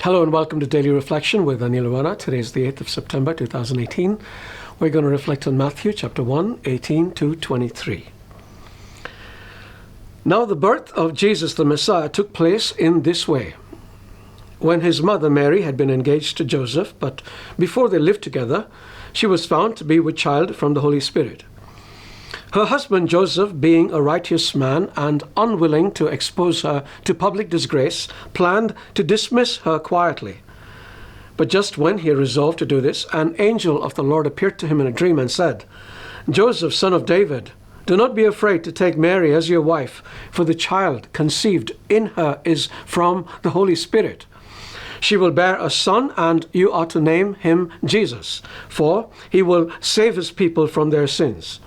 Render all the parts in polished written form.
Hello and welcome to Daily Reflection with Aneel Aranha. Today is the 8th of September 2018. We're going to reflect on Matthew chapter 1, 18 to 23. Now the birth of Jesus the Messiah took place in this way. When his mother Mary had been engaged to Joseph, but before they lived together, she was found to be with child from the Holy Spirit. Her husband Joseph, being a righteous man and unwilling to expose her to public disgrace, planned to dismiss her quietly. But just when he resolved to do this, an angel of the Lord appeared to him in a dream and said, "Joseph, son of David, do not be afraid to take Mary as your wife, for the child conceived in her is from the Holy Spirit. She will bear a son, and you are to name him Jesus, for he will save his people from their sins."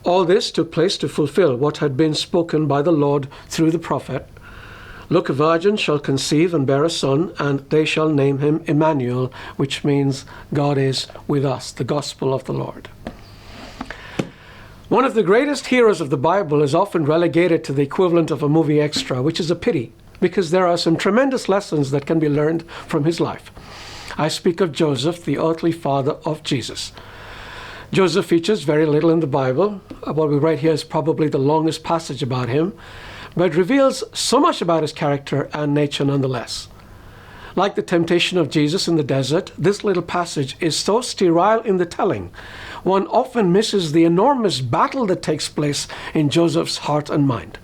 All this took place to fulfill what had been spoken by the Lord through the prophet. "Look, a virgin shall conceive and bear a son, and they shall name him Emmanuel," which means God is with us, the gospel of the Lord. One of the greatest heroes of the Bible is often relegated to the equivalent of a movie extra, which is a pity, because there are some tremendous lessons that can be learned from his life. I speak of Joseph, the earthly father of Jesus. Joseph features very little in the Bible. What we write here is probably the longest passage about him, but reveals so much about his character and nature nonetheless. Like the temptation of Jesus in the desert, this little passage is so sterile in the telling, one often misses the enormous battle that takes place in Joseph's heart and mind.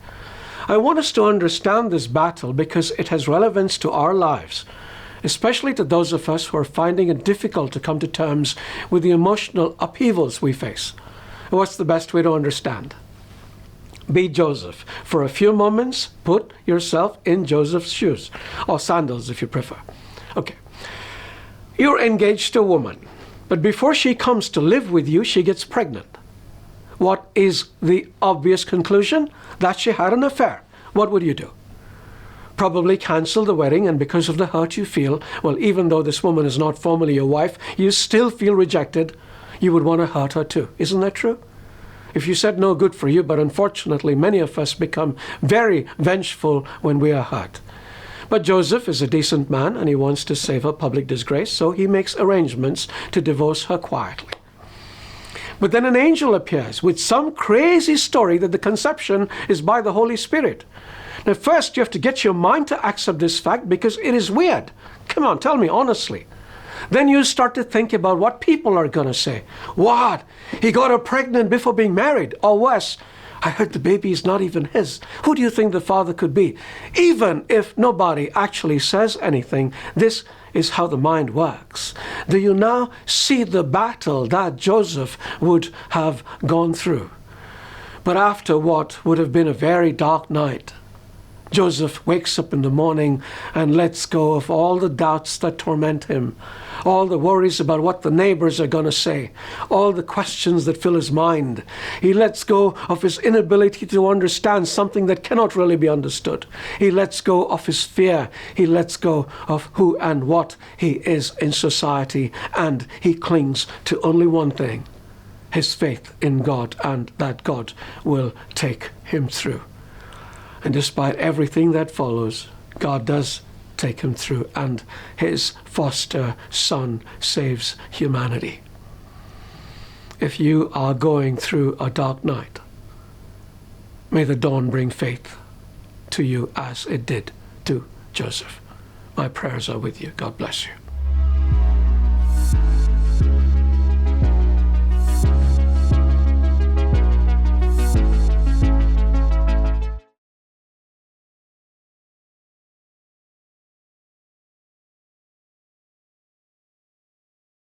I want us to understand this battle because it has relevance to our lives, especially to those of us who are finding it difficult to come to terms with the emotional upheavals we face. What's the best way to understand? Be Joseph. For a few moments, put yourself in Joseph's shoes, or sandals if you prefer. Okay. You're engaged to a woman, but before she comes to live with you, she gets pregnant. What is the obvious conclusion? That she had an affair. What would you do? Probably cancel the wedding, and because of the hurt you feel, well, even though this woman is not formally your wife, you still feel rejected, you would want to hurt her too. Isn't that true? If you said no, good for you, but unfortunately many of us become very vengeful when we are hurt. But Joseph is a decent man and he wants to save her public disgrace, so he makes arrangements to divorce her quietly. But then an angel appears with some crazy story that the conception is by the Holy Spirit. Now, first, you have to get your mind to accept this fact because it is weird. Come on, tell me honestly. Then you start to think about what people are going to say. What? He got her pregnant before being married? Or worse, I heard the baby is not even his. Who do you think the father could be? Even if nobody actually says anything, this is how the mind works. Do you now see the battle that Joseph would have gone through? But after what would have been a very dark night, Joseph wakes up in the morning and lets go of all the doubts that torment him, all the worries about what the neighbors are going to say, all the questions that fill his mind. He lets go of his inability to understand something that cannot really be understood. He lets go of his fear. He lets go of who and what he is in society, and he clings to only one thing, his faith in God, and that God will take him through. And despite everything that follows, God does take him through, and his foster son saves humanity. If you are going through a dark night, may the dawn bring faith to you as it did to Joseph. My prayers are with you. God bless you.